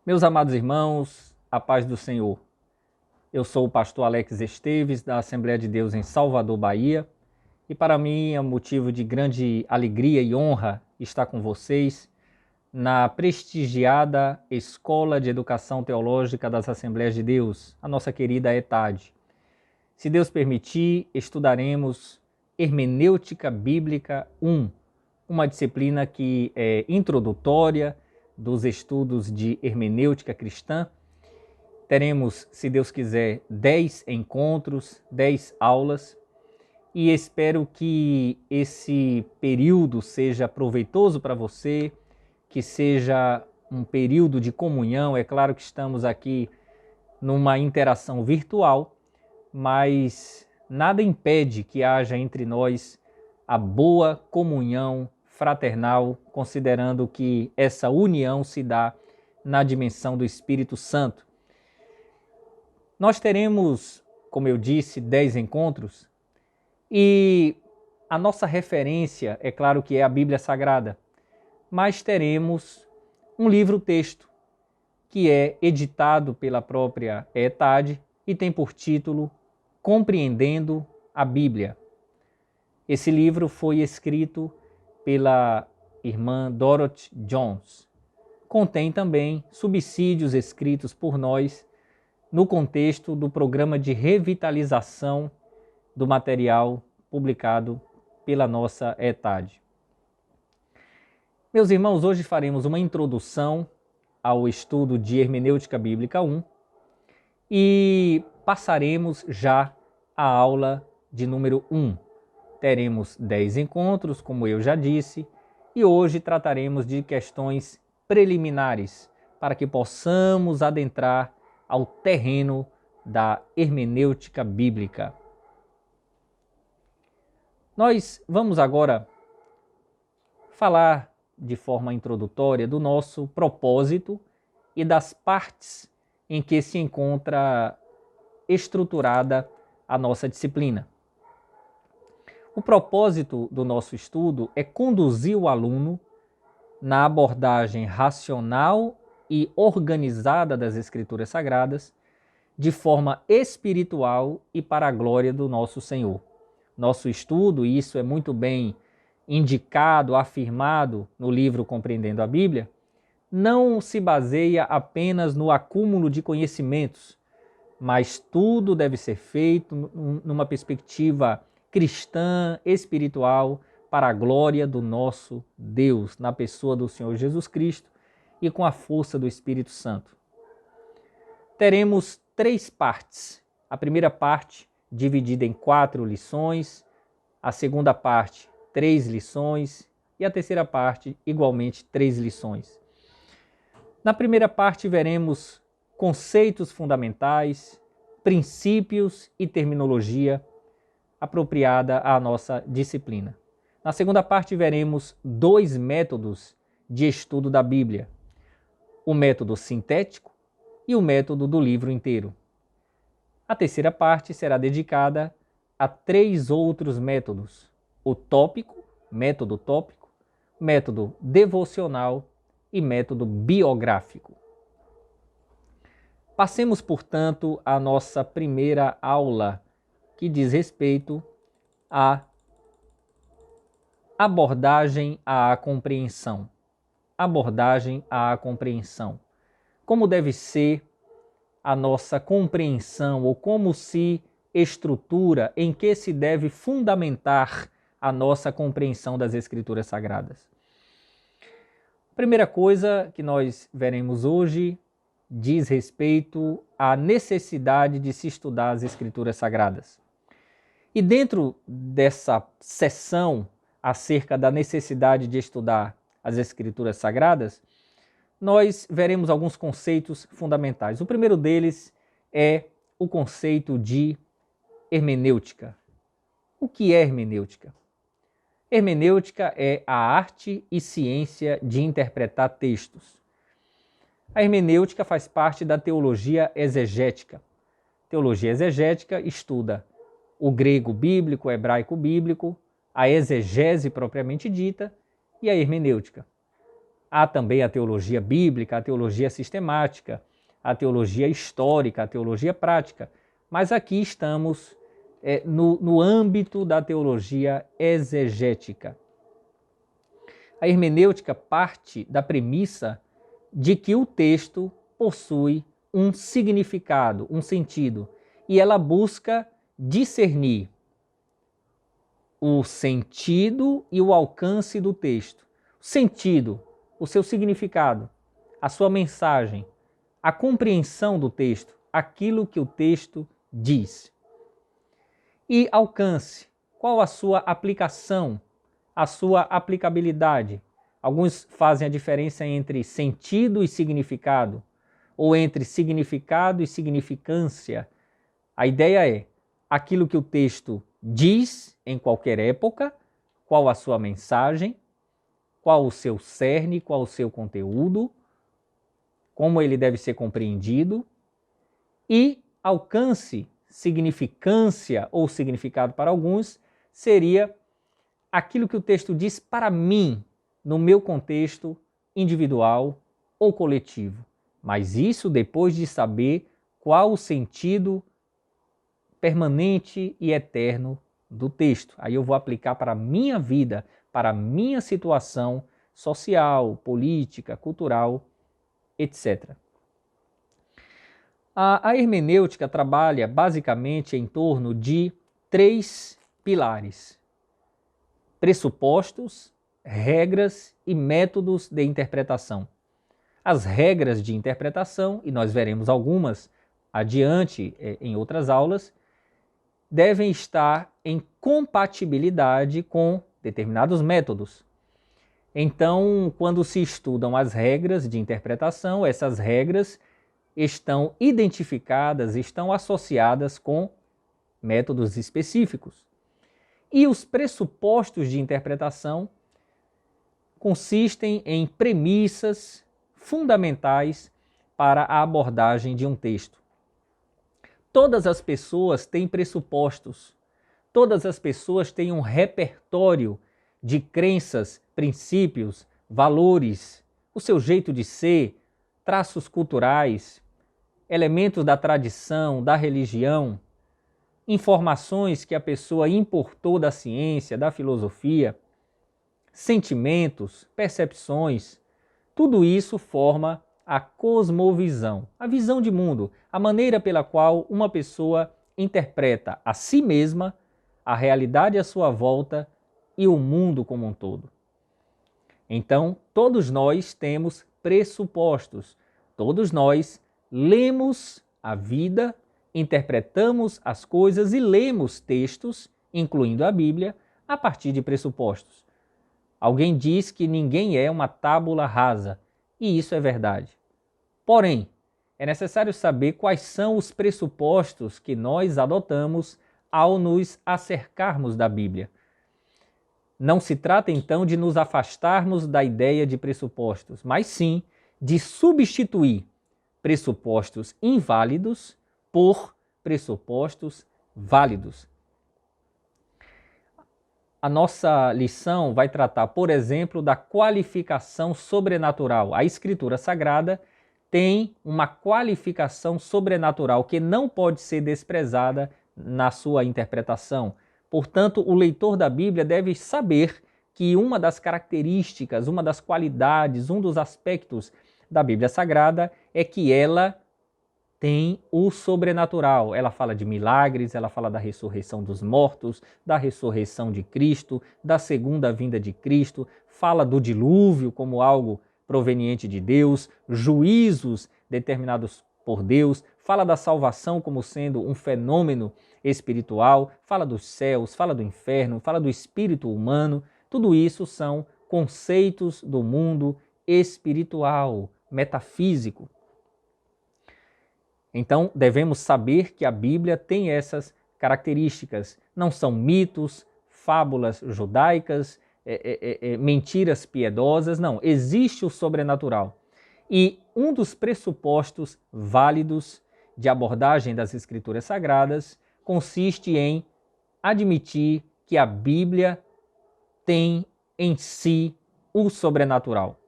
Meus amados irmãos, a paz do Senhor. Eu sou o pastor Alex Esteves, da Assembleia de Deus em Salvador, Bahia, e para mim é um motivo de grande alegria e honra estar com vocês na prestigiada Escola de Educação Teológica das Assembleias de Deus, a nossa querida ETAD. Se Deus permitir, estudaremos Hermenêutica Bíblica 1, uma disciplina que é introdutória dos estudos de hermenêutica cristã. Teremos, se Deus quiser, 10 encontros, 10 aulas, e espero que esse período seja proveitoso para você, que seja um período de comunhão. É claro que estamos aqui numa interação virtual, mas nada impede que haja entre nós a boa comunhão fraternal, considerando que essa união se dá na dimensão do Espírito Santo. Nós teremos, como eu disse, 10 encontros, e a nossa referência, é claro que é a Bíblia Sagrada, mas teremos um livro-texto que é editado pela própria ETAD e tem por título Compreendendo a Bíblia. Esse livro foi escrito pela irmã Dorothy Jones. Contém também subsídios escritos por nós no contexto do programa de revitalização do material publicado pela nossa ETAD. Meus irmãos, hoje faremos uma introdução ao estudo de Hermenêutica Bíblica 1 e passaremos já a aula de número 1. Teremos 10 encontros, como eu já disse, e hoje trataremos de questões preliminares para que possamos adentrar ao terreno da hermenêutica bíblica. Nós vamos agora falar de forma introdutória do nosso propósito e das partes em que se encontra estruturada a nossa disciplina. O propósito do nosso estudo é conduzir o aluno na abordagem racional e organizada das Escrituras Sagradas, de forma espiritual e para a glória do nosso Senhor. Nosso estudo, e isso é muito bem indicado, afirmado no livro Compreendendo a Bíblia, não se baseia apenas no acúmulo de conhecimentos, mas tudo deve ser feito numa perspectiva cristã, espiritual, para a glória do nosso Deus, na pessoa do Senhor Jesus Cristo e com a força do Espírito Santo. Teremos 3 partes. A primeira parte, dividida em 4 lições, a segunda parte, 3 lições, e a terceira parte, igualmente 3 lições. Na primeira parte, veremos conceitos fundamentais, princípios e terminologia apropriada à nossa disciplina. Na segunda parte, veremos 2 métodos de estudo da Bíblia: o método sintético e o método do livro inteiro. A terceira parte será dedicada a 3 outros métodos: o tópico, método devocional e método biográfico. Passemos, portanto, à nossa primeira aula, que diz respeito à abordagem à compreensão. Abordagem à compreensão. Como deve ser a nossa compreensão, ou como se estrutura, em que se deve fundamentar a nossa compreensão das Escrituras Sagradas. A primeira coisa que nós veremos hoje diz respeito à necessidade de se estudar as Escrituras Sagradas. E dentro dessa sessão acerca da necessidade de estudar as Escrituras Sagradas, nós veremos alguns conceitos fundamentais. O primeiro deles é o conceito de hermenêutica. O que é hermenêutica? Hermenêutica é a arte e ciência de interpretar textos. A hermenêutica faz parte da teologia exegética. Teologia exegética estuda o grego bíblico, o hebraico bíblico, a exegese propriamente dita e a hermenêutica. Há também a teologia bíblica, a teologia sistemática, a teologia histórica, a teologia prática. Mas aqui estamos no âmbito da teologia exegética. A hermenêutica parte da premissa de que o texto possui um significado, um sentido, e ela busca discernir o sentido e o alcance do texto. O sentido, o seu significado, a sua mensagem, a compreensão do texto, aquilo que o texto diz. E alcance, qual a sua aplicação, a sua aplicabilidade? Alguns fazem a diferença entre sentido e significado, ou entre significado e significância. A ideia é aquilo que o texto diz em qualquer época, qual a sua mensagem, qual o seu cerne, qual o seu conteúdo, como ele deve ser compreendido, e alcance, significância ou significado para alguns, seria aquilo que o texto diz para mim, no meu contexto individual ou coletivo. Mas isso depois de saber qual o sentido permanente e eterno do texto. Aí eu vou aplicar para a minha vida, para a minha situação social, política, cultural, etc. A hermenêutica trabalha basicamente em torno de 3 pilares: pressupostos, regras e métodos de interpretação. As regras de interpretação, e nós veremos algumas adiante em outras aulas, devem estar em compatibilidade com determinados métodos. Então, quando se estudam as regras de interpretação, essas regras estão identificadas, estão associadas com métodos específicos. E os pressupostos de interpretação consistem em premissas fundamentais para a abordagem de um texto. Todas as pessoas têm pressupostos, todas as pessoas têm um repertório de crenças, princípios, valores, o seu jeito de ser, traços culturais, elementos da tradição, da religião, informações que a pessoa importou da ciência, da filosofia, sentimentos, percepções. Tudo isso forma a cosmovisão, a visão de mundo, a maneira pela qual uma pessoa interpreta a si mesma, a realidade à sua volta e o mundo como um todo. Então, todos nós temos pressupostos, todos nós lemos a vida, interpretamos as coisas e lemos textos, incluindo a Bíblia, a partir de pressupostos. Alguém diz que ninguém é uma tábula rasa, e isso é verdade. Porém, é necessário saber quais são os pressupostos que nós adotamos ao nos acercarmos da Bíblia. Não se trata então de nos afastarmos da ideia de pressupostos, mas sim de substituir pressupostos inválidos por pressupostos válidos. A nossa lição vai tratar, por exemplo, da qualificação sobrenatural. A Escritura Sagrada tem uma qualificação sobrenatural que não pode ser desprezada na sua interpretação. Portanto, o leitor da Bíblia deve saber que uma das características, uma das qualidades, um dos aspectos da Bíblia Sagrada é que ela tem o sobrenatural. Ela fala de milagres, ela fala da ressurreição dos mortos, da ressurreição de Cristo, da segunda vinda de Cristo, fala do dilúvio como algo proveniente de Deus, juízos determinados por Deus, fala da salvação como sendo um fenômeno espiritual, fala dos céus, fala do inferno, fala do espírito humano. Tudo isso são conceitos do mundo espiritual, metafísico. Então, devemos saber que a Bíblia tem essas características. Não são mitos, fábulas judaicas, mentiras piedosas, não. Existe o sobrenatural. E um dos pressupostos válidos de abordagem das Escrituras Sagradas consiste em admitir que a Bíblia tem em si o sobrenatural.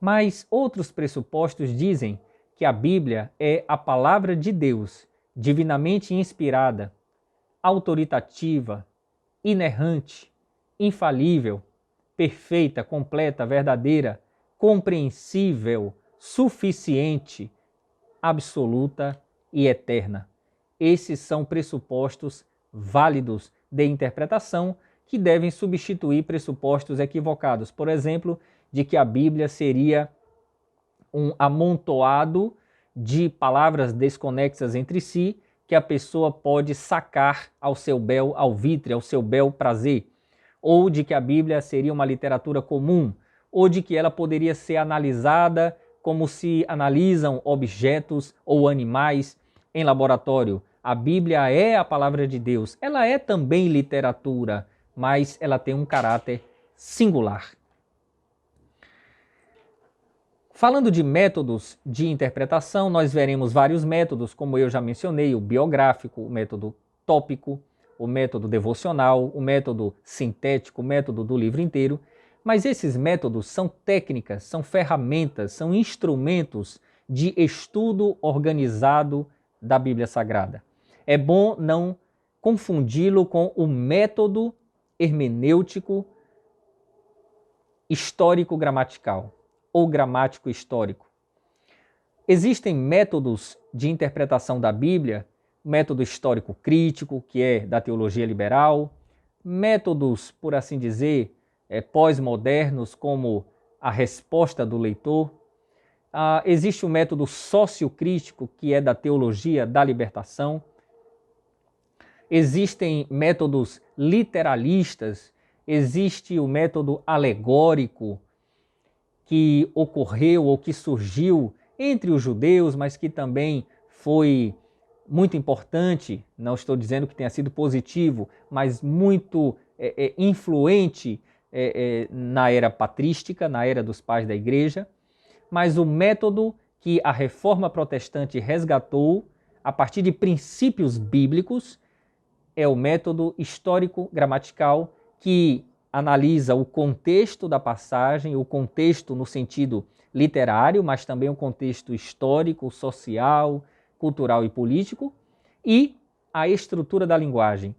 Mas outros pressupostos dizem que a Bíblia é a palavra de Deus, divinamente inspirada, autoritativa, inerrante, infalível, perfeita, completa, verdadeira, compreensível, suficiente, absoluta e eterna. Esses são pressupostos válidos de interpretação que devem substituir pressupostos equivocados. Por exemplo, de que a Bíblia seria um amontoado de palavras desconexas entre si que a pessoa pode sacar ao seu bel alvitre, ao seu bel prazer, ou de que a Bíblia seria uma literatura comum, ou de que ela poderia ser analisada como se analisam objetos ou animais em laboratório. A Bíblia é a palavra de Deus. Ela é também literatura, mas ela tem um caráter singular. Falando de métodos de interpretação, nós veremos vários métodos, como eu já mencionei, o biográfico, o método tópico, o método devocional, o método sintético, o método do livro inteiro. Mas esses métodos são técnicas, são ferramentas, são instrumentos de estudo organizado da Bíblia Sagrada. É bom não confundi-lo com o método hermenêutico histórico-gramatical ou gramático-histórico. Existem métodos de interpretação da Bíblia, método histórico-crítico, que é da teologia liberal, métodos, por assim dizer, pós-modernos, como a resposta do leitor. Existe o método sociocrítico, que é da teologia da libertação. Existem métodos literalistas, existe o método alegórico, que ocorreu ou que surgiu entre os judeus, mas que também foi muito importante, não estou dizendo que tenha sido positivo, mas muito influente na era patrística, na era dos pais da igreja. Mas o método que a Reforma Protestante resgatou, a partir de princípios bíblicos, é o método histórico-gramatical, que analisa o contexto da passagem, o contexto no sentido literário, mas também o contexto histórico, social, cultural e político, e a estrutura da linguagem.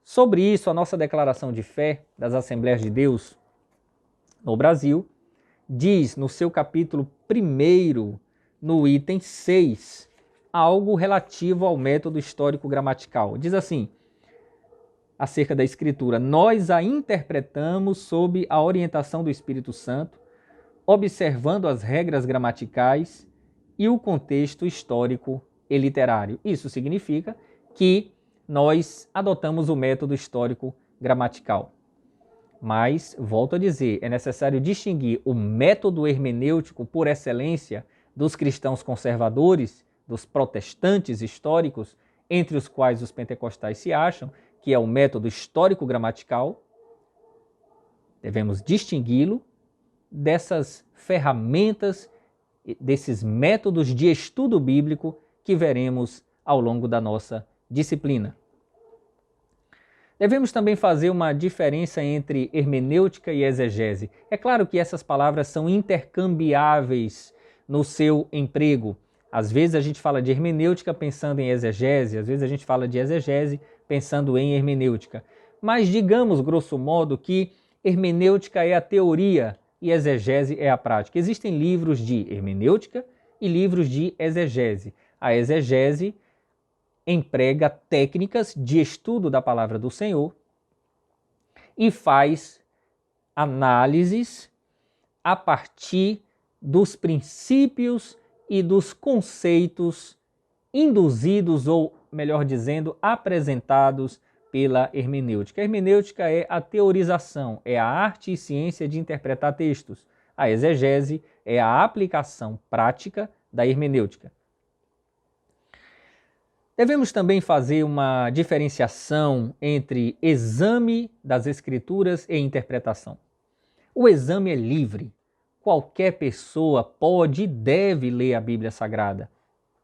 Sobre isso, a nossa declaração de fé das Assembleias de Deus no Brasil diz no seu capítulo 1º, no item 6, algo relativo ao método histórico-gramatical. Diz assim, acerca da Escritura: nós a interpretamos sob a orientação do Espírito Santo, observando as regras gramaticais e o contexto histórico e literário. Isso significa que nós adotamos o método histórico-gramatical. Mas, volto a dizer, é necessário distinguir o método hermenêutico por excelência dos cristãos conservadores, dos protestantes históricos, entre os quais os pentecostais se acham, que é o método histórico-gramatical. Devemos distingui-lo dessas ferramentas, desses métodos de estudo bíblico que veremos ao longo da nossa disciplina. Devemos também fazer uma diferença entre hermenêutica e exegese. É claro que essas palavras são intercambiáveis no seu emprego. Às vezes a gente fala de hermenêutica pensando em exegese, às vezes a gente fala de exegese pensando em hermenêutica. Mas digamos, grosso modo, que hermenêutica é a teoria e exegese é a prática. Existem livros de hermenêutica e livros de exegese. A exegese emprega técnicas de estudo da palavra do Senhor e faz análises a partir dos princípios e dos conceitos induzidos, ou melhor dizendo, apresentados pela hermenêutica. A hermenêutica é a teorização, é a arte e ciência de interpretar textos. A exegese é a aplicação prática da hermenêutica. Devemos também fazer uma diferenciação entre exame das Escrituras e interpretação. O exame é livre. Qualquer pessoa pode e deve ler a Bíblia Sagrada.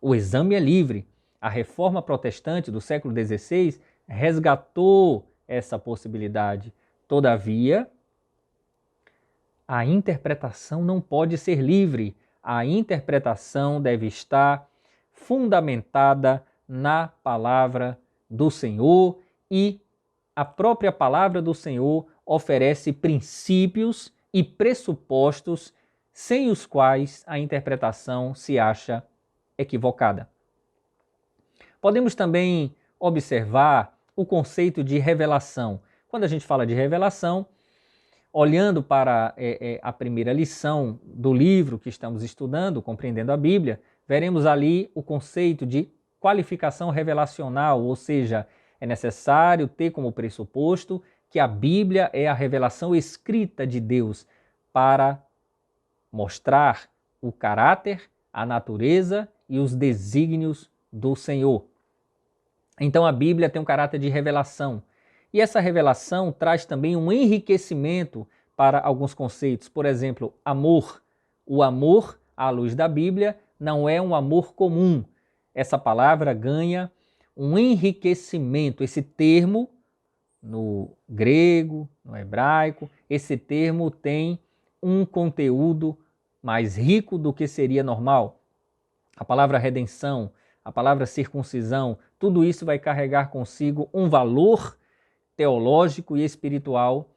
O exame é livre. A Reforma Protestante do século XVI resgatou essa possibilidade. Todavia, a interpretação não pode ser livre. A interpretação deve estar fundamentada na palavra do Senhor, e a própria palavra do Senhor oferece princípios e pressupostos sem os quais a interpretação se acha equivocada. Podemos também observar o conceito de revelação. Quando a gente fala de revelação, olhando para a primeira lição do livro que estamos estudando, Compreendendo a Bíblia, veremos ali o conceito de qualificação revelacional, ou seja, é necessário ter como pressuposto que a Bíblia é a revelação escrita de Deus para mostrar o caráter, a natureza e os desígnios do Senhor. Então a Bíblia tem um caráter de revelação. E essa revelação traz também um enriquecimento para alguns conceitos. Por exemplo, amor. O amor, à luz da Bíblia, não é um amor comum. Essa palavra ganha um enriquecimento. Esse termo, no grego, no hebraico, esse termo tem um conteúdo mais rico do que seria normal. A palavra redenção, a palavra circuncisão, tudo isso vai carregar consigo um valor teológico e espiritual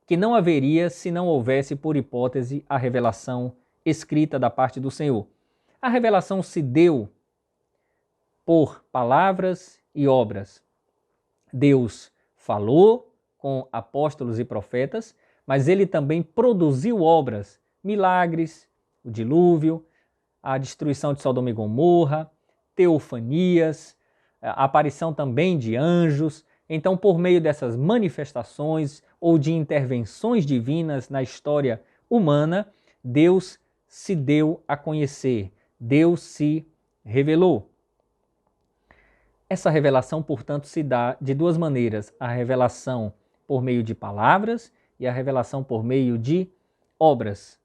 que não haveria se não houvesse, por hipótese, a revelação escrita da parte do Senhor. A revelação se deu por palavras e obras. Deus falou com apóstolos e profetas, mas ele também produziu obras, milagres, o dilúvio, a destruição de Sodoma e Gomorra, teofanias, a aparição também de anjos. Então, por meio dessas manifestações ou de intervenções divinas na história humana, Deus se deu a conhecer, Deus se revelou. Essa revelação, portanto, se dá de duas maneiras: a revelação por meio de palavras e a revelação por meio de obras.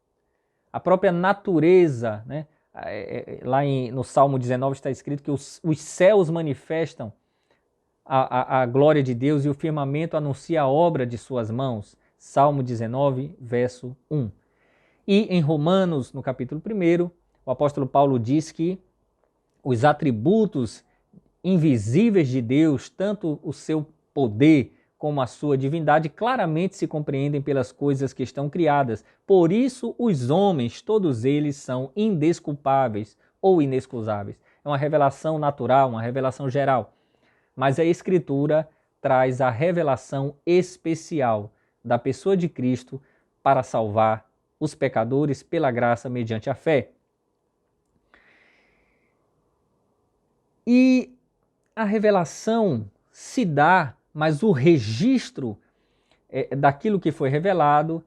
A própria natureza, né? Lá no Salmo 19 está escrito que os céus manifestam a glória de Deus e o firmamento anuncia a obra de suas mãos. Salmo 19, verso 1. E em Romanos, no capítulo 1, o apóstolo Paulo diz que os atributos invisíveis de Deus, tanto o seu poder como a sua divindade, claramente se compreendem pelas coisas que estão criadas. Por isso, os homens, todos eles, são indesculpáveis ou inexcusáveis. É uma revelação natural, uma revelação geral. Mas a Escritura traz a revelação especial da pessoa de Cristo para salvar os pecadores pela graça mediante a fé. E a revelação se dá, mas o registro daquilo que foi revelado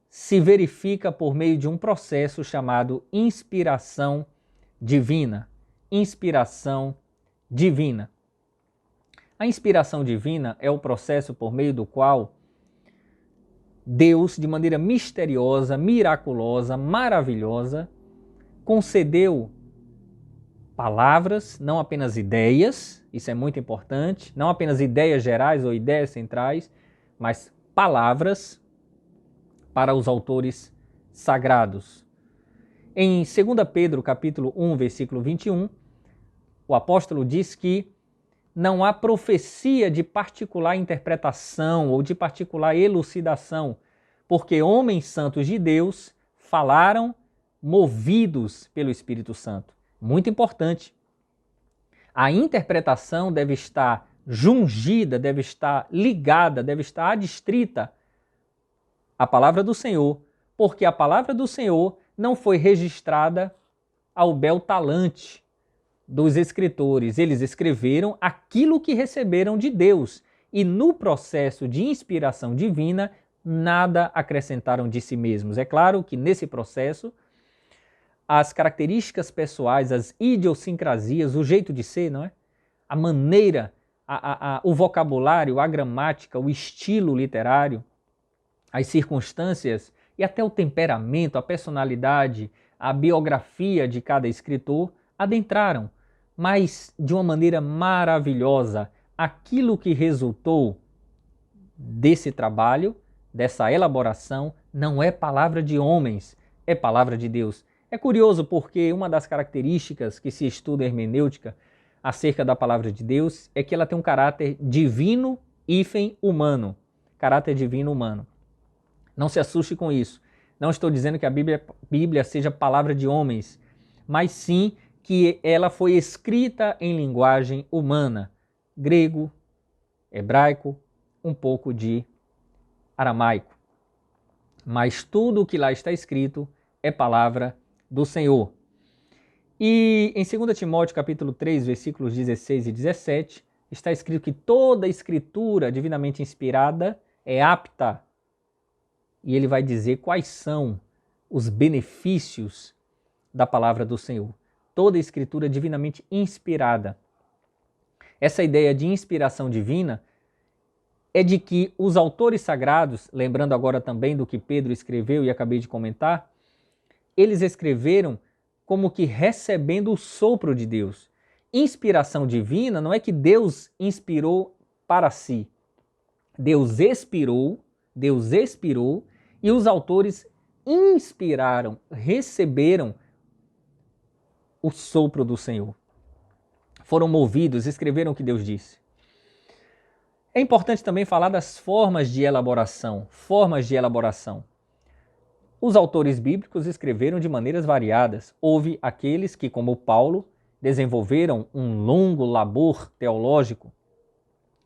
se verifica por meio de um processo chamado inspiração divina. Inspiração divina. A inspiração divina é o processo por meio do qual Deus, de maneira misteriosa, miraculosa, maravilhosa, concedeu palavras, não apenas ideias, isso é muito importante, não apenas ideias gerais ou ideias centrais, mas palavras para os autores sagrados. Em 2 Pedro, capítulo 1, versículo 21, o apóstolo diz que não há profecia de particular interpretação ou de particular elucidação, porque homens santos de Deus falaram movidos pelo Espírito Santo. Muito importante. A interpretação deve estar jungida, deve estar ligada, deve estar adstrita à palavra do Senhor, porque a palavra do Senhor não foi registrada ao bel talante dos escritores. Eles escreveram aquilo que receberam de Deus e no processo de inspiração divina nada acrescentaram de si mesmos. É claro que nesse processo as características pessoais, as idiosincrasias, o jeito de ser, não é? A maneira, o vocabulário, a gramática, o estilo literário, as circunstâncias e até o temperamento, a personalidade, a biografia de cada escritor adentraram, mas de uma maneira maravilhosa. Aquilo que resultou desse trabalho, dessa elaboração, não é palavra de homens, é palavra de Deus. É curioso porque uma das características que se estuda em hermenêutica acerca da palavra de Deus é que ela tem um caráter divino hífen humano. Caráter divino humano. Não se assuste com isso. Não estou dizendo que a Bíblia seja palavra de homens, mas sim que ela foi escrita em linguagem humana. Grego, hebraico, um pouco de aramaico. Mas tudo o que lá está escrito é palavra do Senhor. E em 2 Timóteo capítulo 3, versículos 16 e 17, está escrito que toda escritura divinamente inspirada é apta. E ele vai dizer quais são os benefícios da palavra do Senhor. Toda escritura divinamente inspirada. Essa ideia de inspiração divina é de que os autores sagrados, lembrando agora também do que Pedro escreveu e acabei de comentar, eles escreveram como que recebendo o sopro de Deus. Inspiração divina não é que Deus inspirou para si. Deus expirou e os autores inspiraram, receberam o sopro do Senhor. Foram movidos, escreveram o que Deus disse. É importante também falar das formas de elaboração. Os autores bíblicos escreveram de maneiras variadas. Houve aqueles que, como Paulo, desenvolveram um longo labor teológico.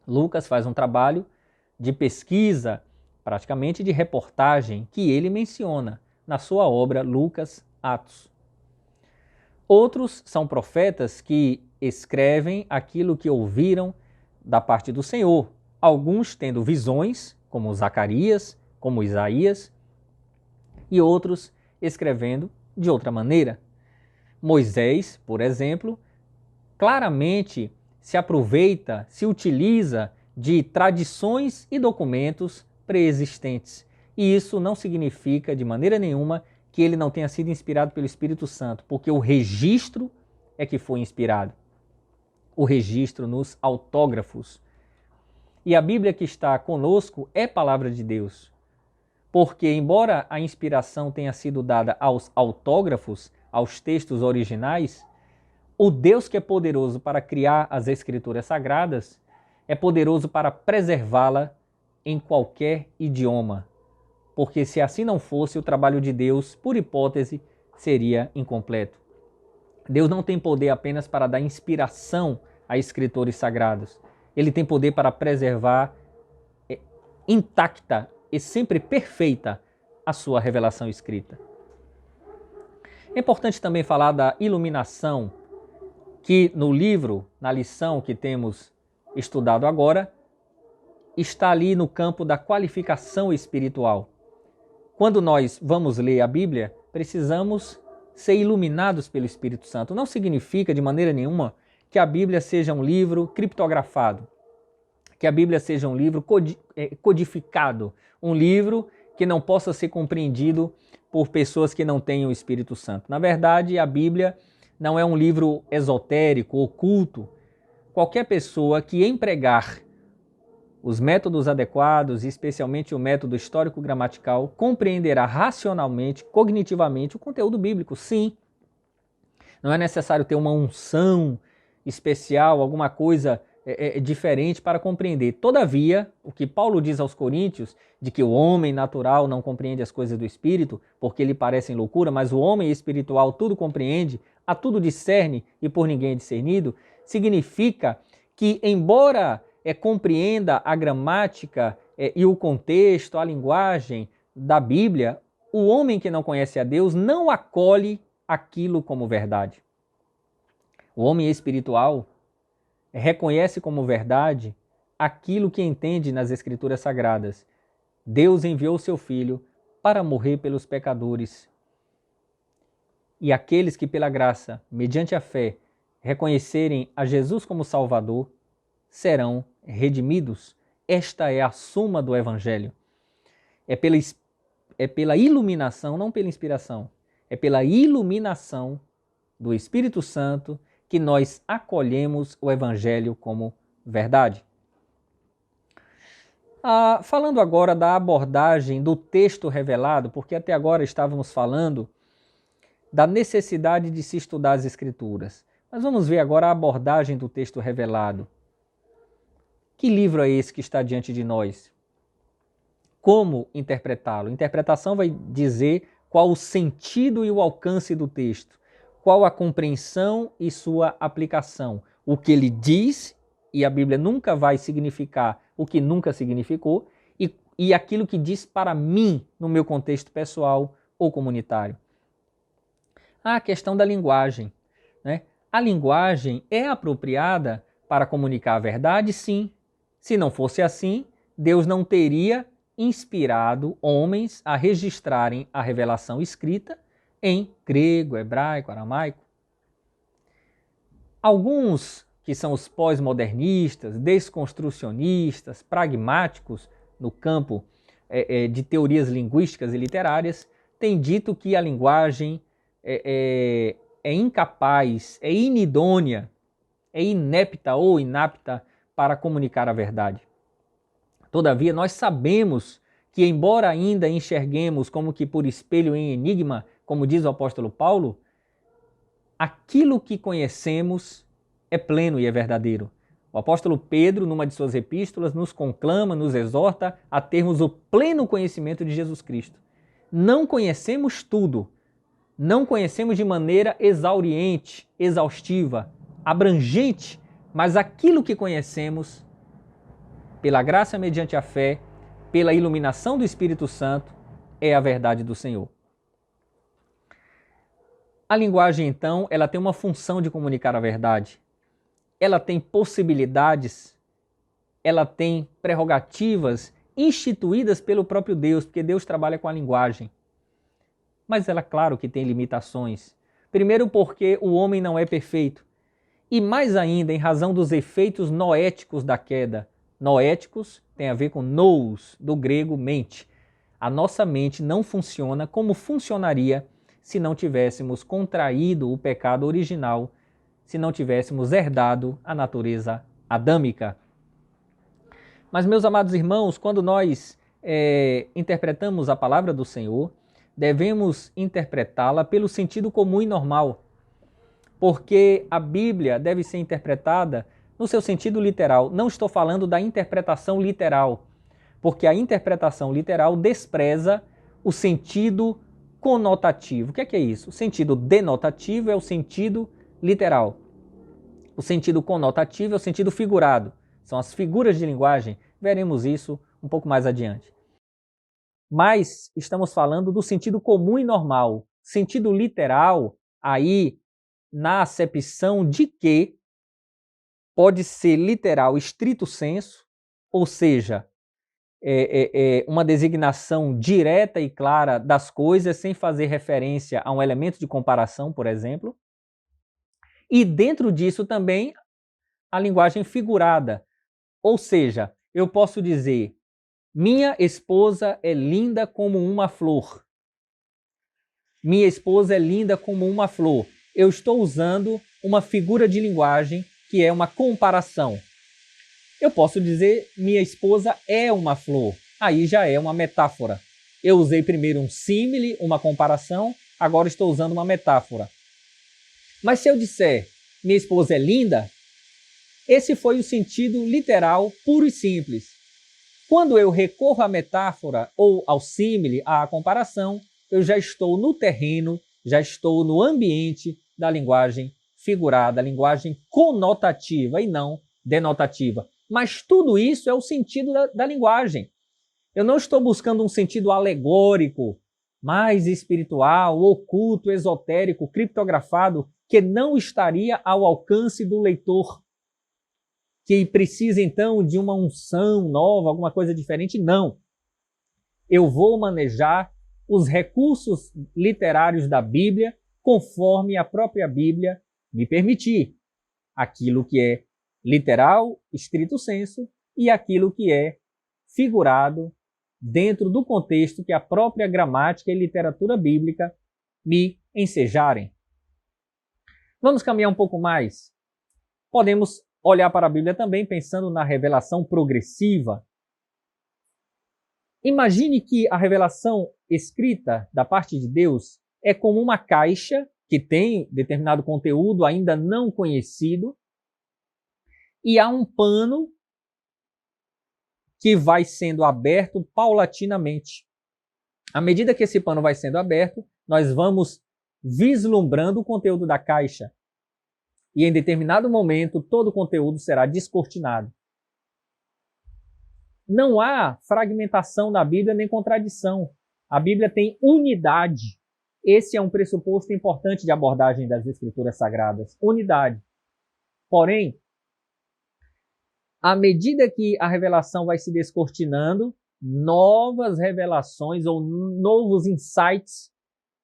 Lucas faz um trabalho de pesquisa, praticamente de reportagem, que ele menciona na sua obra Lucas Atos. Outros são profetas que escrevem aquilo que ouviram da parte do Senhor, alguns tendo visões, como Zacarias, como Isaías, e outros escrevendo de outra maneira. Moisés, por exemplo, claramente se aproveita, se utiliza de tradições e documentos preexistentes. E isso não significa de maneira nenhuma que ele não tenha sido inspirado pelo Espírito Santo, porque o registro é que foi inspirado. O registro nos autógrafos. E a Bíblia que está conosco é palavra de Deus. Porque, embora a inspiração tenha sido dada aos autógrafos, aos textos originais, o Deus que é poderoso para criar as Escrituras Sagradas é poderoso para preservá-la em qualquer idioma. Porque se assim não fosse, o trabalho de Deus, por hipótese, seria incompleto. Deus não tem poder apenas para dar inspiração a escritores sagrados. Ele tem poder para preservar intacta e sempre perfeita a sua revelação escrita. É importante também falar da iluminação, que no livro, na lição que temos estudado agora, está ali no campo da qualificação espiritual. Quando nós vamos ler a Bíblia, precisamos ser iluminados pelo Espírito Santo. Não significa de maneira nenhuma que a Bíblia seja um livro criptografado, que a Bíblia seja um livro codificado, um livro que não possa ser compreendido por pessoas que não tenham o Espírito Santo. Na verdade, a Bíblia não é um livro esotérico, oculto. Qualquer pessoa que empregar os métodos adequados, especialmente o método histórico-gramatical, compreenderá racionalmente, cognitivamente o conteúdo bíblico, sim. Não é necessário ter uma unção especial, alguma coisa diferente para compreender. Todavia, o que Paulo diz aos Coríntios, de que o homem natural não compreende as coisas do Espírito, porque lhe parecem loucura, mas o homem espiritual tudo compreende, a tudo discerne e por ninguém é discernido, significa que, embora compreenda a gramática e o contexto, a linguagem da Bíblia, o homem que não conhece a Deus não acolhe aquilo como verdade. O homem espiritual reconhece como verdade aquilo que entende nas Escrituras Sagradas. Deus enviou seu Filho para morrer pelos pecadores. E aqueles que pela graça, mediante a fé, reconhecerem a Jesus como Salvador, serão redimidos. Esta é a suma do Evangelho. É pela iluminação, não pela inspiração, é pela iluminação do Espírito Santo que nós acolhemos o Evangelho como verdade. Falando agora da abordagem do texto revelado, porque até agora estávamos falando da necessidade de se estudar as Escrituras. Mas vamos ver agora a abordagem do texto revelado. Que livro é esse que está diante de nós? Como interpretá-lo? Interpretação vai dizer qual o sentido e o alcance do texto, qual a compreensão e sua aplicação. O que ele diz, e a Bíblia nunca vai significar o que nunca significou, e aquilo que diz para mim no meu contexto pessoal ou comunitário. A questão da linguagem, né? A linguagem é apropriada para comunicar a verdade? Sim. Se não fosse assim, Deus não teria inspirado homens a registrarem a revelação escrita em grego, hebraico, aramaico. Alguns que são os pós-modernistas, desconstrucionistas, pragmáticos no campo de teorias linguísticas e literárias, têm dito que a linguagem é incapaz, é inidônea, é inepta ou inapta para comunicar a verdade. Todavia, nós sabemos que, embora ainda enxerguemos como que por espelho em enigma, como diz o apóstolo Paulo, aquilo que conhecemos é pleno e é verdadeiro. O apóstolo Pedro, numa de suas epístolas, nos conclama, nos exorta a termos o pleno conhecimento de Jesus Cristo. Não conhecemos tudo, não conhecemos de maneira exauriente, exaustiva, abrangente, mas aquilo que conhecemos, pela graça mediante a fé, pela iluminação do Espírito Santo, é a verdade do Senhor. A linguagem, então, ela tem uma função de comunicar a verdade. Ela tem possibilidades, ela tem prerrogativas instituídas pelo próprio Deus, porque Deus trabalha com a linguagem. Mas ela, claro, que tem limitações. Primeiro porque o homem não é perfeito. E mais ainda, em razão dos efeitos noéticos da queda. Noéticos tem a ver com nous, do grego mente. A nossa mente não funciona como funcionaria se não tivéssemos contraído o pecado original, se não tivéssemos herdado a natureza adâmica. Mas, meus amados irmãos, quando nós interpretamos a palavra do Senhor, devemos interpretá-la pelo sentido comum e normal, porque a Bíblia deve ser interpretada no seu sentido literal. Não estou falando da interpretação literal, porque a interpretação literal despreza o sentido conotativo. O que é isso? O sentido denotativo é o sentido literal. O sentido conotativo é o sentido figurado. São as figuras de linguagem. Veremos isso um pouco mais adiante. Mas estamos falando do sentido comum e normal. Sentido literal, aí, na acepção de que pode ser literal estrito sensu, ou seja, uma designação direta e clara das coisas sem fazer referência a um elemento de comparação, por exemplo. E dentro disso também a linguagem figurada, ou seja, eu posso dizer, minha esposa é linda como uma flor. Minha esposa é linda como uma flor. Eu estou usando uma figura de linguagem que é uma comparação. Eu posso dizer, minha esposa é uma flor. Aí já é uma metáfora. Eu usei primeiro um símile, uma comparação, agora estou usando uma metáfora. Mas se eu disser, minha esposa é linda, esse foi o sentido literal, puro e simples. Quando eu recorro à metáfora ou ao símile, à comparação, eu já estou no terreno, já estou no ambiente da linguagem figurada, linguagem conotativa e não denotativa. Mas tudo isso é o sentido da linguagem. Eu não estou buscando um sentido alegórico, mais espiritual, oculto, esotérico, criptografado, que não estaria ao alcance do leitor, que precisa então de uma unção nova, alguma coisa diferente. Não. Eu vou manejar os recursos literários da Bíblia conforme a própria Bíblia me permitir. Aquilo que é literal, estrito sensu, e aquilo que é figurado dentro do contexto que a própria gramática e literatura bíblica me ensejarem. Vamos caminhar um pouco mais. Podemos olhar para a Bíblia também pensando na revelação progressiva. Imagine que a revelação escrita da parte de Deus é como uma caixa que tem determinado conteúdo ainda não conhecido e há um pano que vai sendo aberto paulatinamente. À medida que esse pano vai sendo aberto, nós vamos vislumbrando o conteúdo da caixa. E em determinado momento, todo o conteúdo será descortinado. Não há fragmentação na Bíblia nem contradição. A Bíblia tem unidade. Esse é um pressuposto importante de abordagem das Escrituras Sagradas. Unidade. Porém, à medida que a revelação vai se descortinando, novas revelações ou novos insights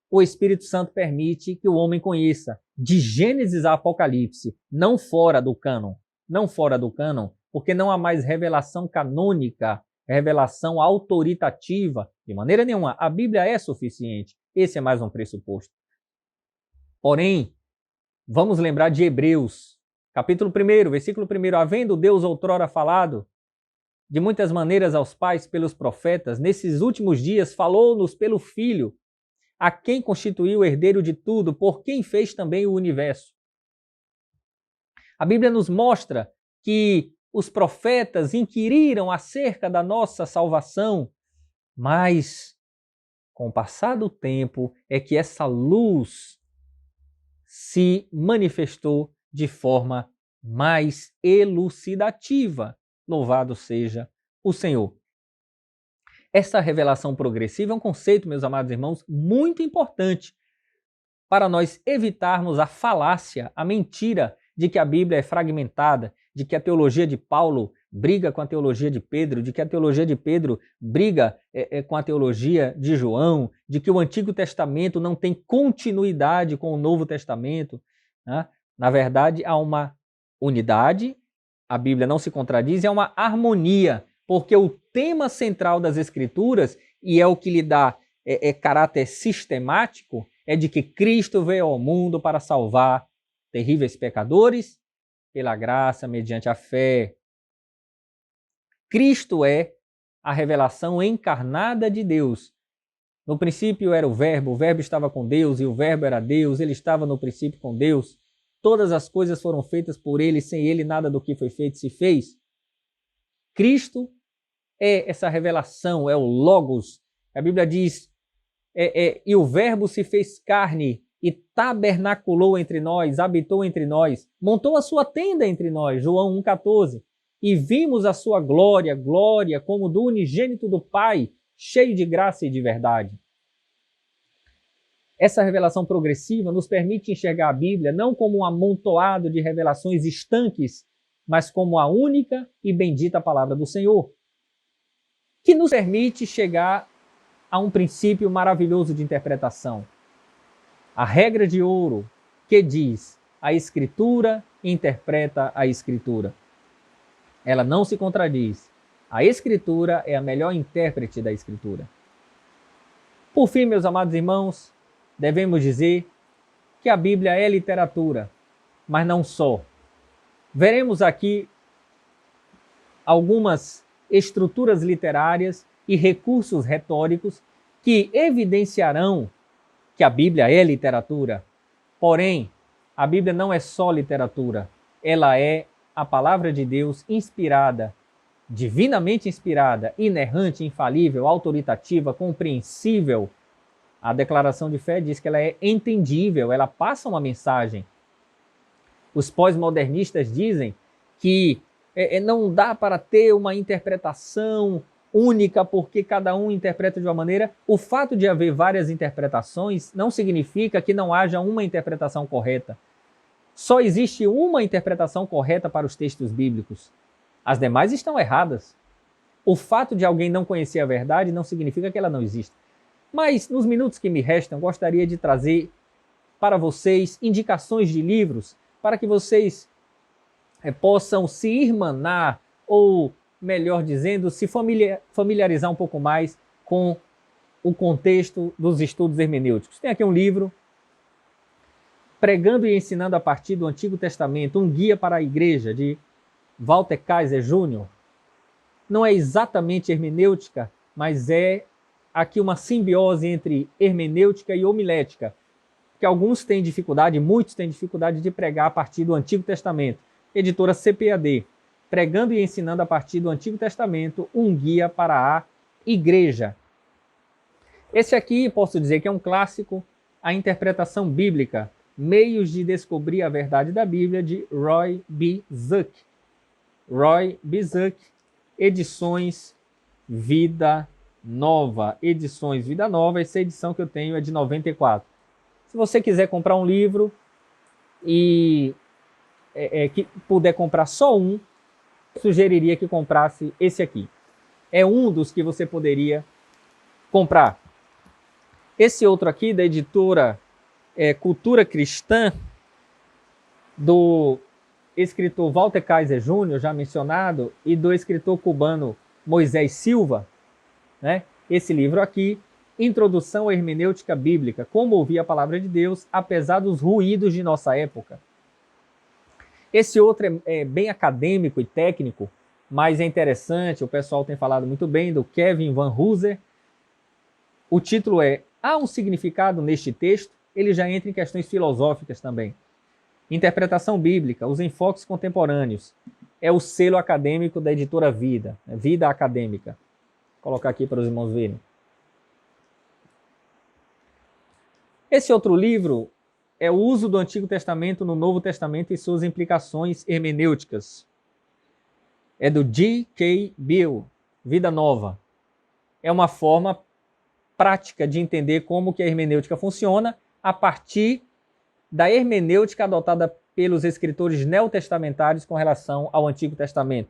o Espírito Santo permite que o homem conheça, de Gênesis a Apocalipse, não fora do cânon. Não fora do cânon, porque não há mais revelação canônica, revelação autoritativa. De maneira nenhuma, a Bíblia é suficiente. Esse é mais um pressuposto. Porém, vamos lembrar de Hebreus, capítulo 1, versículo 1. Havendo Deus outrora falado de muitas maneiras aos pais pelos profetas, nesses últimos dias falou-nos pelo Filho, a quem constituiu o herdeiro de tudo, por quem fez também o universo. A Bíblia nos mostra que os profetas inquiriram acerca da nossa salvação, mas com o passar do tempo é que essa luz se manifestou de forma mais elucidativa. Louvado seja o Senhor. Essa revelação progressiva é um conceito, meus amados irmãos, muito importante para nós evitarmos a falácia, a mentira de que a Bíblia é fragmentada, de que a teologia de Paulo briga com a teologia de Pedro, de que a teologia de Pedro briga com a teologia de João, de que o Antigo Testamento não tem continuidade com o Novo Testamento. Né? Na verdade, há uma unidade, a Bíblia não se contradiz, é uma harmonia, porque o tema central das Escrituras, e é o que lhe dá caráter sistemático, é de que Cristo veio ao mundo para salvar terríveis pecadores pela graça, mediante a fé. Cristo é a revelação encarnada de Deus. No princípio era o Verbo estava com Deus e o Verbo era Deus, ele estava no princípio com Deus. Todas as coisas foram feitas por ele, sem ele nada do que foi feito se fez. Cristo é essa revelação, é o Logos. A Bíblia diz, e o Verbo se fez carne e tabernaculou entre nós, habitou entre nós, montou a sua tenda entre nós, João 1,14. E vimos a sua glória, glória como do unigênito do Pai, cheio de graça e de verdade. Essa revelação progressiva nos permite enxergar a Bíblia não como um amontoado de revelações estanques, mas como a única e bendita palavra do Senhor, que nos permite chegar a um princípio maravilhoso de interpretação. A regra de ouro que diz: a Escritura interpreta a Escritura. Ela não se contradiz. A Escritura é a melhor intérprete da Escritura. Por fim, meus amados irmãos, devemos dizer que a Bíblia é literatura, mas não só. Veremos aqui algumas estruturas literárias e recursos retóricos que evidenciarão que a Bíblia é literatura. Porém, a Bíblia não é só literatura, ela é a palavra de Deus inspirada, divinamente inspirada, inerrante, infalível, autoritativa, compreensível. A declaração de fé diz que ela é entendível, ela passa uma mensagem. Os pós-modernistas dizem que não dá para ter uma interpretação única porque cada um interpreta de uma maneira. O fato de haver várias interpretações não significa que não haja uma interpretação correta. Só existe uma interpretação correta para os textos bíblicos. As demais estão erradas. O fato de alguém não conhecer a verdade não significa que ela não existe. Mas, nos minutos que me restam, gostaria de trazer para vocês indicações de livros para que vocês possam se irmanar, ou, melhor dizendo, se familiarizar um pouco mais com o contexto dos estudos hermenêuticos. Tem aqui um livro, Pregando e Ensinando a partir do Antigo Testamento, um guia para a igreja, de Walter Kaiser Jr. Não é exatamente hermenêutica, mas é aqui uma simbiose entre hermenêutica e homilética, que alguns têm dificuldade, muitos têm dificuldade de pregar a partir do Antigo Testamento. Editora CPAD, pregando e ensinando a partir do Antigo Testamento, um guia para a igreja. Esse aqui, posso dizer que é um clássico, A Interpretação Bíblica, Meios de Descobrir a Verdade da Bíblia, de Roy B. Zuck. Roy B. Zuck, Edições Vida Nova. Edições Vida Nova, essa edição que eu tenho é de 94. Se você quiser comprar um livro e que puder comprar só um, sugeriria que comprasse esse aqui. É um dos que você poderia comprar. Esse outro aqui, da editora Cultura Cristã, do escritor Walter Kaiser Jr., já mencionado, e do escritor cubano Moisés Silva, né? Esse livro aqui, Introdução à Hermenêutica Bíblica, como ouvir a palavra de Deus, apesar dos ruídos de nossa época. Esse outro é bem acadêmico e técnico, mas é interessante, o pessoal tem falado muito bem, do Kevin Van Hooser. O título é Há um significado neste texto? Ele já entra em questões filosóficas também. Interpretação Bíblica, os enfoques contemporâneos. É o selo acadêmico da editora Vida, Vida Acadêmica. Vou colocar aqui para os irmãos verem. Esse outro livro é o uso do Antigo Testamento no Novo Testamento e suas implicações hermenêuticas. É do G.K. Beale, Vida Nova. É uma forma prática de entender como que a hermenêutica funciona a partir da hermenêutica adotada pelos escritores neotestamentários com relação ao Antigo Testamento.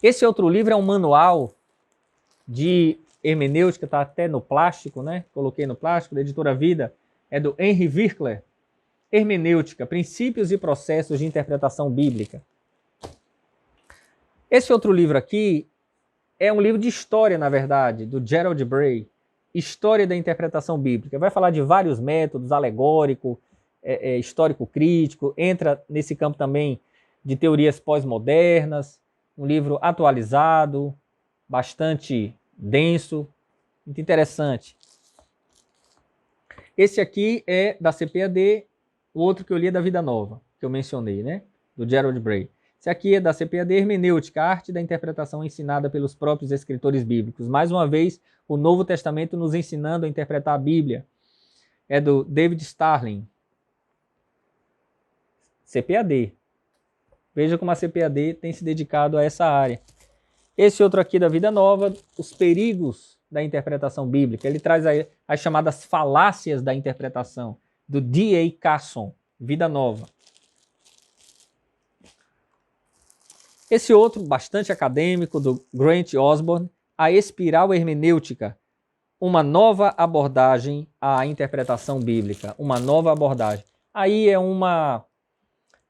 Esse outro livro é um manual de hermenêutica, está até no plástico, né? Coloquei no plástico, da editora Vida, é do Henry Virkler, Hermenêutica, Princípios e Processos de Interpretação Bíblica. Esse outro livro aqui é um livro de história, na verdade, do Gerald Bray, História da Interpretação Bíblica. Vai falar de vários métodos, alegórico, histórico-crítico, entra nesse campo também de teorias pós-modernas, um livro atualizado, bastante denso, muito interessante. Esse aqui é da CPAD, o outro que eu li é da Vida Nova, que eu mencionei, né? Do Gerald Bray. Esse aqui é da CPAD, Hermenêutica, Arte da Interpretação ensinada pelos próprios escritores bíblicos. Mais uma vez, o Novo Testamento nos ensinando a interpretar a Bíblia. É do David Starling. CPAD. Veja como a CPAD tem se dedicado a essa área. Esse outro aqui da Vida Nova, Os Perigos da Interpretação Bíblica. Ele traz as chamadas falácias da interpretação, do D.A. Carson, Vida Nova. Esse outro, bastante acadêmico, do Grant Osborne, A Espiral Hermenêutica, uma nova abordagem à interpretação bíblica, uma nova abordagem. Aí é uma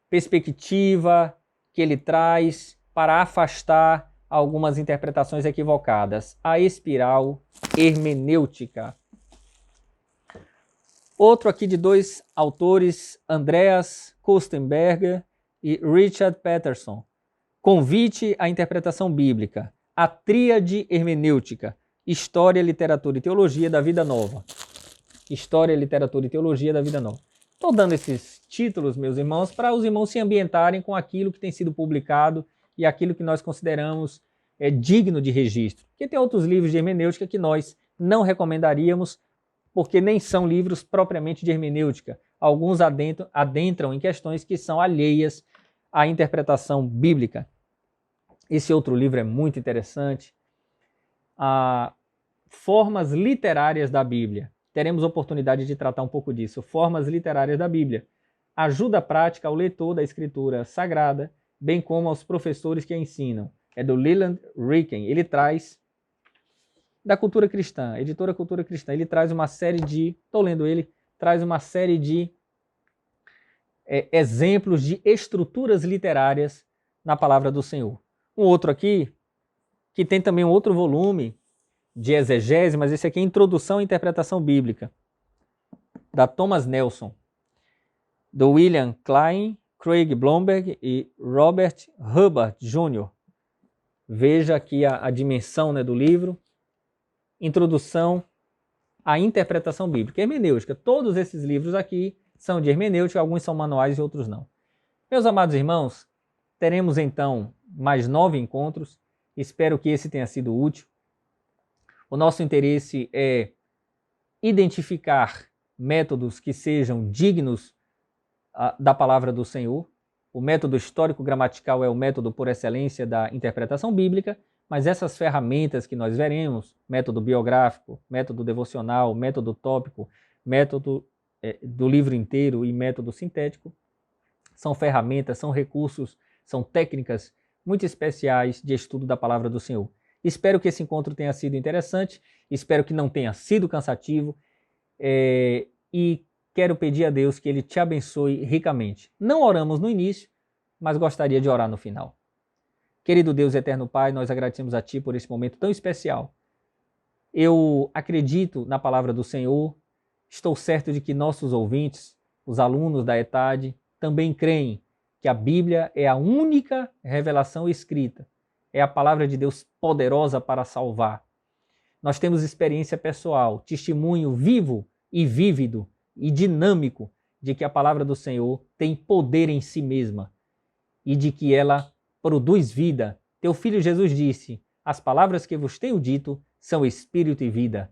perspectiva que ele traz para afastar algumas interpretações equivocadas. A Espiral Hermenêutica. Outro aqui de dois autores, Andreas Kostenberger e Richard Peterson. Convite à Interpretação Bíblica, a Tríade Hermenêutica, História, Literatura e Teologia da Vida Nova. História, Literatura e Teologia da Vida Nova. Estou dando esses títulos, meus irmãos, para os irmãos se ambientarem com aquilo que tem sido publicado e aquilo que nós consideramos digno de registro. Porque tem outros livros de hermenêutica que nós não recomendaríamos, porque nem são livros propriamente de hermenêutica. Alguns adentram em questões que são alheias à interpretação bíblica. Esse outro livro é muito interessante. Formas literárias da Bíblia. Teremos oportunidade de tratar um pouco disso. Formas literárias da Bíblia. Ajuda prática ao leitor da Escritura Sagrada, bem como aos professores que a ensinam. É do Leland Ricken. Ele traz, da Cultura Cristã, editora Cultura Cristã, ele traz uma série de, estou lendo ele, traz uma série de exemplos de estruturas literárias na palavra do Senhor. Um outro aqui, que tem também um outro volume de exegese, mas esse aqui é Introdução à Interpretação Bíblica, da Thomas Nelson, do William Klein, Craig Blomberg e Robert Hubbard Jr. Veja aqui a dimensão, né, do livro. Introdução à Interpretação Bíblica. Hermenêutica. Todos esses livros aqui são de hermenêutica, alguns são manuais e outros não. Meus amados irmãos, teremos então mais 9 encontros. Espero que esse tenha sido útil. O nosso interesse é identificar métodos que sejam dignos da palavra do Senhor. O método histórico-gramatical é o método por excelência da interpretação bíblica, mas essas ferramentas que nós veremos, método biográfico, método devocional, método tópico, método do livro inteiro e método sintético, são ferramentas, são recursos, são técnicas muito especiais de estudo da palavra do Senhor. Espero que esse encontro tenha sido interessante, espero que não tenha sido cansativo e quero pedir a Deus que Ele te abençoe ricamente. Não oramos no início, mas gostaria de orar no final. Querido Deus eterno Pai, nós agradecemos a Ti por esse momento tão especial. Eu acredito na palavra do Senhor, estou certo de que nossos ouvintes, os alunos da ETAD, também creem que a Bíblia é a única revelação escrita, é a palavra de Deus poderosa para salvar. Nós temos experiência pessoal, testemunho vivo e vívido e dinâmico de que a palavra do Senhor tem poder em si mesma e de que ela produz vida. Teu filho Jesus disse: as palavras que vos tenho dito são espírito e vida.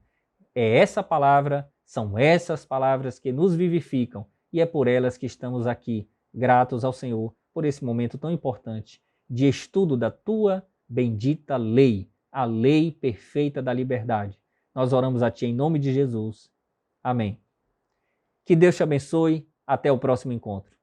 É essa palavra, são essas palavras que nos vivificam e é por elas que estamos aqui, gratos ao Senhor por esse momento tão importante de estudo da tua bendita lei, a lei perfeita da liberdade. Nós oramos a Ti em nome de Jesus. Amém. Que Deus te abençoe. Até o próximo encontro.